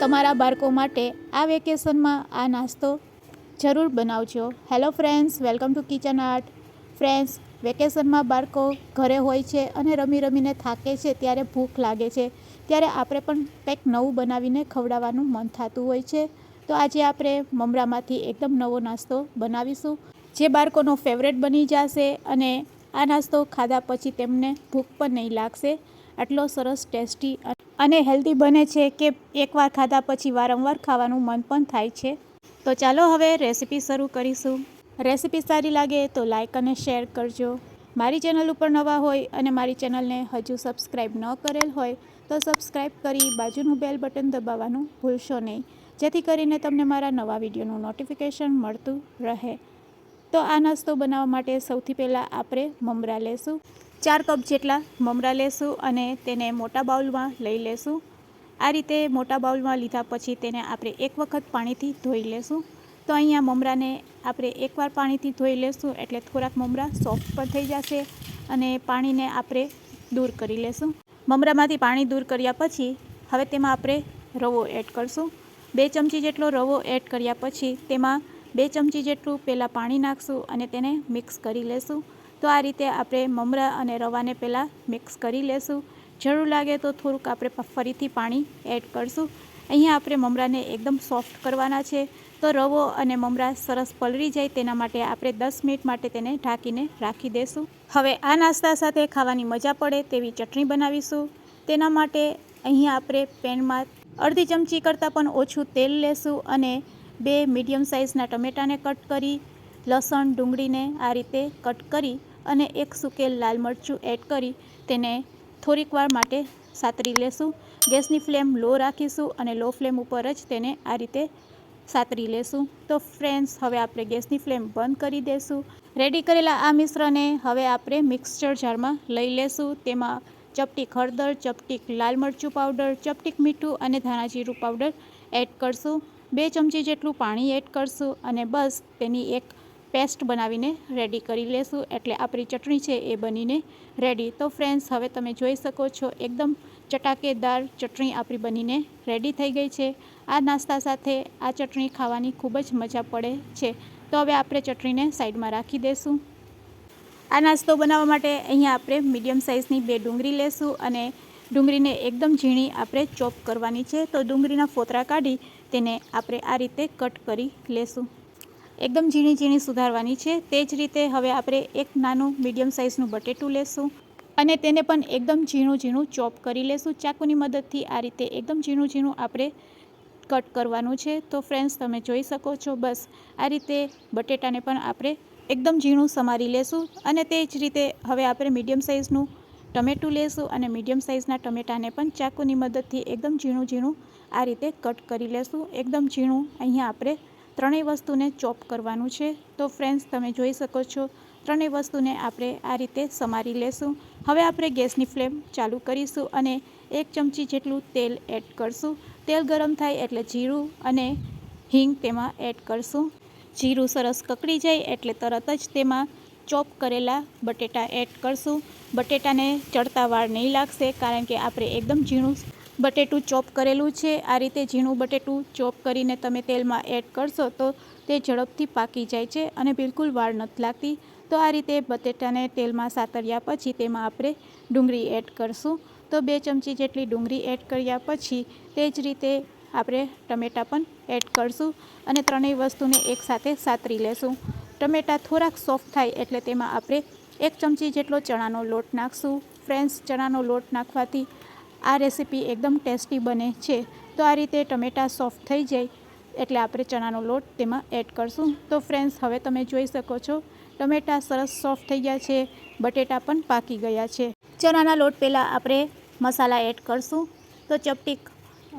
તમારા બાળકો માટે આ વેકેશનમાં આ નાસ્તો જરૂર બનાવજો. Hello friends, welcome to kitchen art. Friends, વેકેશનમાં બાળકો ઘરે હોય છે અને રમી રમીને થાકે છે, ત્યારે ભૂખ લાગે છે, ત્યારે આપણે પણ કંઈક નવું બનાવીને ખવડાવવાનું મન થતું હોય છે. તો આજે આપણે મમરામાંથી એકદમ નવો નાસ્તો બનાવીશું, જે બાળકોનો ફેવરેટ બની જશે અને આ નાસ્તો ખાધા પછી તેમને ભૂખ પણ નહીં લાગશે. આટલો સરસ ટેસ્ટી અને હેલ્ધી બને છે કે એકવાર ખાધા પછી વારંવાર ખાવાનું મન પણ થાય છે. તો ચાલો હવે રેસીપી શરૂ કરીશું. રેસીપી સારી લાગે તો લાઈક અને શેર કરજો. મારી ચેનલ ઉપર નવા હોય અને મારી ચેનલને હજુ સબસ્ક્રાઈબ ન કરેલ હોય તો સબસ્ક્રાઈબ કરી બાજુનું બેલ બટન દબાવવાનું ભૂલશો નહીં, જેથી કરીને તમને મારા નવા વિડીયોનું નોટિફિકેશન મળતું રહે. તો આ નાસ્તો બનાવવા માટે સૌથી પહેલાં આપણે મમરા લેશું. 4 કપ જેટલા મમરા લેશું અને તેને મોટા બાઉલમાં લઈ લેશું. આ રીતે મોટા બાઉલમાં લીધા પછી તેને આપણે એક વખત પાણીથી ધોઈ લેશું. તો અહીંયા મમરાને આપણે એકવાર પાણીથી ધોઈ લેશું એટલે થોડાક મમરા સોફ્ટ પણ થઈ જશે અને પાણીને આપણે દૂર કરી લેશું. મમરામાંથી પાણી દૂર કર્યા પછી હવે તેમાં આપણે રવો એડ કરશું. 2 ચમચી જેટલો રવો એડ કર્યા પછી તેમાં 2 ચમચી જેટલું પહેલાં પાણી નાખશું અને તેને મિક્સ કરી લેશું. તો આ રીતે આપણે મમરા અને રવાને પહેલાં મિક્સ કરી લેશું. જરૂર લાગે તો થોડુંક આપણે ફરીથી પાણી એડ કરશું. અહીંયા આપણે મમરાને એકદમ સોફ્ટ કરવાના છે, તો રવો અને મમરા સરસ પલળી જાય તેના માટે આપણે 10 મિનિટ માટે તેને ઢાંકીને રાખી દઈશું. હવે આ નાસ્તા સાથે ખાવાની મજા પડે તેવી ચટણી બનાવીશું. તેના માટે અહીંયા આપણે પેનમાં અડધી ચમચી કરતાં પણ ઓછું તેલ લેશું અને 2 મીડિયમ સાઇઝના ટમેટાને કટ કરી, લસણ ડુંગળીને આ રીતે કટ કરી અને એક સૂકેલ લાલ મરચું એડ કરી તેને થોડીક વાર માટે સાતરી લેશું. ગેસની ફ્લેમ લો રાખીશું અને લો ફ્લેમ ઉપર જ તેને આ રીતે સાતરી લેશું. તો ફ્રેન્ડ્સ, હવે આપણે ગેસની ફ્લેમ બંધ કરી દઈશું. રેડી કરેલા આ મિશ્રણને હવે આપણે મિક્સચર જારમાં લઈ લેશું. તેમાં ચપટીક હળદર, ચપટીક લાલ મરચું પાવડર, ચપટીક મીઠું અને ધાણા જીરું પાવડર એડ કરશું. 2 ચમચી જેટલું પાણી એડ કરશું અને બસ તેની એક પેસ્ટ બનાવીને રેડી કરી લેશું. એટલે આપણી ચટણી છે એ બનીને રેડી. તો ફ્રેન્ડ્સ, હવે તમે જોઈ શકો છો એકદમ ચટાકેદાર ચટણી આપણી બનીને રેડી થઈ ગઈ છે. આ નાસ્તા સાથે આ ચટણી ખાવાની ખૂબ જ મજા પડે છે. તો હવે આપણે ચટણીને સાઈડમાં રાખી દઈશું. આ નાસ્તો બનાવવા માટે અહીંયા આપણે મીડિયમ સાઇઝની 2 ડુંગળી લેશું અને ડુંગળીને એકદમ ઝીણી આપણે ચોપ કરવાની છે. તો ડુંગળીના ફોતરા કાઢી તેને આપણે આ રીતે કટ કરી લેશું. એકદમ ઝીણી ઝીણી સુધારવાની છે. તે જ રીતે હવે આપણે એક નાનું મીડિયમ સાઇઝનું બટેટું લેશું અને તેને પણ એકદમ ઝીણું ઝીણું ચોપ કરી લેશું. ચાકુની મદદથી આ રીતે એકદમ ઝીણું ઝીણું આપણે કટ કરવાનું છે. તો ફ્રેન્ડ્સ, તમે જોઈ શકો છો બસ આ રીતે બટેટાને પણ આપણે એકદમ ઝીણું સમારી લેશું. અને તે જ રીતે હવે આપણે મીડિયમ સાઇઝનું ટમેટું લેશું અને મીડિયમ સાઇઝના ટમેટાને પણ ચાકુની મદદથી એકદમ ઝીણું ઝીણું આ રીતે કટ કરી લેશું. એકદમ ઝીણું અહીંયા આપણે ત્રણેય વસ્તુને ચોપ કરવાનું છે. તો ફ્રેન્ડ્સ, તમે જોઈ શકો છો ત્રણેય વસ્તુને આપણે આ રીતે સમારી લેશું. હવે આપણે ગેસની ફ્લેમ ચાલુ કરીશું અને 1 ચમચી જેટલું તેલ એડ કરશું. તેલ ગરમ થાય એટલે જીરું અને હિંગ તેમાં એડ કરશું. જીરું સરસ કકડી જાય એટલે તરત જ તેમાં ચોપ કરેલા બટેટા એડ કરશું. બટેટાને ચડતા વાર નહીં લાગશે, કારણ કે આપણે એકદમ ઝીણું બટેટું ચોપ કરેલું છે. આ રીતે ઝીણું બટેટું ચોપ કરીને તમે તેલમાં એડ કરશો તો તે ઝડપથી પાકી જાય છે અને બિલકુલ વાર નથી લાગતી. તો આ રીતે બટેટાને તેલમાં સાતર્યા પછી તેમાં આપણે ડુંગળી એડ કરશું. તો 2 ચમચી જેટલી ડુંગળી એડ કર્યા પછી તે જ રીતે આપણે ટમેટાં પણ એડ કરશું અને ત્રણેય વસ્તુને એકસાથે સાતરી લેશું. ટમેટાં થોડાક સોફ્ટ થાય એટલે તેમાં આપણે 1 ચમચી જેટલો ચણાનો લોટ નાખશું. ફ્રેન્ડ્સ, ચણાનો લોટ નાખવાથી આ રેસીપી એકદમ ટેસ્ટી બને છે. તો આ રીતે ટમેટાં સોફ્ટ થઈ જાય એટલે આપણે ચણાનો લોટ તેમાં એડ કરશું. તો ફ્રેન્ડ્સ, હવે તમે જોઈ શકો છો ટમેટાં સરસ સોફ્ટ થઈ ગયા છે, બટેટા પણ પાકી ગયા છે. ચણાના લોટ પહેલાં આપણે મસાલા એડ કરશું. તો ચપટીક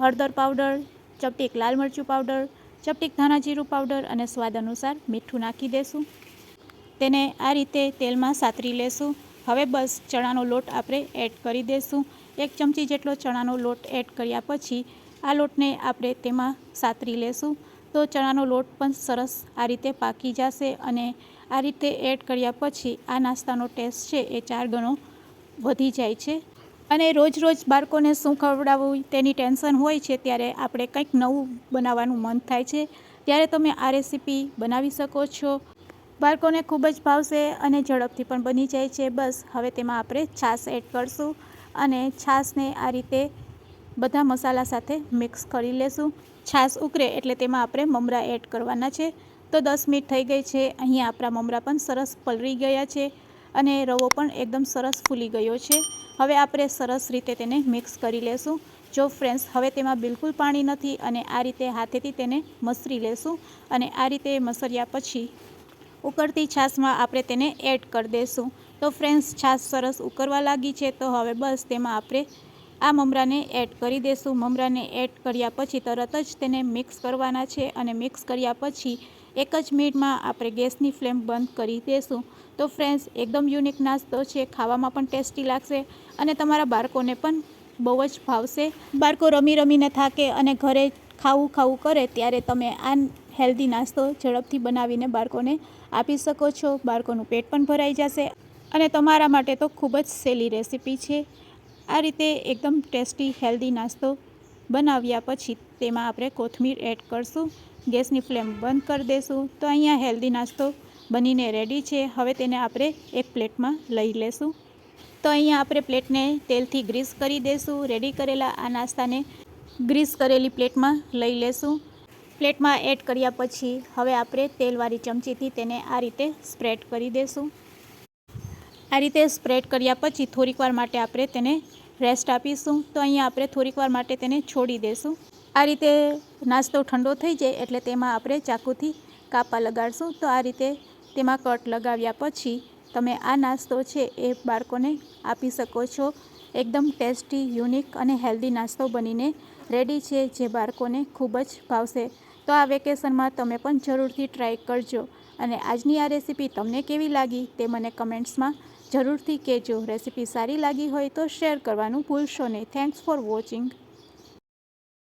હળદર પાવડર, ચપટીક લાલ મરચું પાવડર, ચપટીક ધાણા જીરું પાવડર અને સ્વાદ અનુસાર મીઠું નાખી દઈશું. તેને આ રીતે તેલમાં સાતરી લેશું. હવે બસ ચણાનો લોટ આપણે એડ કરી દઈશું. 1 ચમચી જેટલો ચણાનો લોટ એડ કર્યા પછી આ લોટને આપણે તેમાં સાતરી લેશું. તો ચણાનો લોટ પણ સરસ આ રીતે પાકી જશે અને આ રીતે એડ કર્યા પછી આ નાસ્તાનો ટેસ્ટ છે એ 4 ગણો વધી જાય છે. અને રોજ રોજ બાળકોને શું ખવડાવવું તેની ટેન્શન હોય છે, ત્યારે આપણે કંઈક નવું બનાવવાનું મન થાય છે, ત્યારે તમે આ રેસીપી બનાવી શકો છો. બાળકોને ખૂબ જ ભાવશે અને ઝડપથી પણ બની જાય છે. બસ હવે તેમાં આપણે છાશ એડ કરશું અને છાશને આ રીતે બધા મસાલા સાથે મિક્સ કરી લેશું. છાશ ઉકળે એટલે તેમાં આપણે મમરા એડ કરવાના છે. તો 10 મિનિટ થઈ ગઈ છે. અહીંયા આપણા મમરા પણ સરસ પલળી ગયા છે અને રવો પણ એકદમ સરસ ફૂલી ગયો છે. હવે આપણે સરસ રીતે તેને મિક્સ કરી લેશું. જો ફ્રેન્ડ્સ, હવે તેમાં બિલકુલ પાણી નથી અને આ રીતે હાથેથી તેને મસરી લેશું અને આ રીતે મસર્યા પછી ઉકળતી છાશમાં આપણે તેને એડ કરી દઈશું. તો ફ્રેન્ડ્સ, છાશ સરસ ઉકળવા લાગી છે, તો હવે બસ તેમાં આપણે આ મમરાને એડ કરી દઈશું. મમરાને એડ કર્યા પછી તરત જ તેને મિક્સ કરવાના છે અને મિક્સ કર્યા પછી 1 જ મિનિટમાં આપણે ગેસની ફ્લેમ બંધ કરી દઈશું. તો ફ્રેન્ડ્સ, એકદમ યુનિક નાસ્તો છે, ખાવામાં પણ ટેસ્ટી લાગશે અને તમારા બાળકોને પણ બહુ જ ભાવશે. બાળકો રમી રમીને થાકે અને ઘરે ખાવું કરે ત્યારે તમે આ હેલ્ધી નાસ્તો ઝડપથી બનાવીને બાળકોને આપી શકો છો. બાળકોનું પેટ પણ ભરાઈ જશે અને તમારા માટે તો ખૂબ જ સહેલી રેસીપી છે. આ રીતે એકદમ ટેસ્ટી હેલ્ધી નાસ્તો બનાવ્યા પછી તેમાં આપણે કોથમીર એડ કરશું. ગેસની ફ્લેમ બંધ કરી દઈશું. તો અહીંયા હેલ્ધી નાસ્તો બનીને રેડી છે. હવે તેને આપણે એક પ્લેટમાં લઈ લેશું. તો અહીંયા આપણે પ્લેટને તેલથી ગ્રીસ કરી દઈશું. રેડી કરેલા આ નાસ્તાને ગ્રીસ કરેલી પ્લેટમાં લઈ લેશું. પ્લેટમાં એડ કર્યા પછી હવે આપણે તેલવાળી ચમચીથી તેને આ રીતે સ્પ્રેડ કરી દઈશું. આ રીતે સ્પ્રેડ કર્યા પછી થોડીક વાર માટે આપણે તેને રેસ્ટ આપીશું. તો અહીંયા આપણે થોડીક વાર માટે તેને છોડી દઈશું. આ રીતે નાસ્તો ઠંડો થઈ જાય એટલે તેમાં આપણે ચાકુથી કાપા લગાડશું. તો આ રીતે તેમાં કટ લગાવ્યા પછી તમે આ નાસ્તો છે એ બાળકોને આપી શકો છો. એકદમ ટેસ્ટી, યુનિક અને હેલ્ધી નાસ્તો બનીને રેડી છે, જે બાળકોને ખૂબ જ ભાવશે. તો આ વેકેશનમાં તમે પણ જરૂરથી ટ્રાય કરજો અને આજની આ રેસીપી તમને કેવી લાગી તે મને કમેન્ટ્સમાં જરૂરથી કહેજો. રેસીપી સારી લાગી હોય તો શેર કરવાનું ભૂલશો નહીં. Thanks for watching.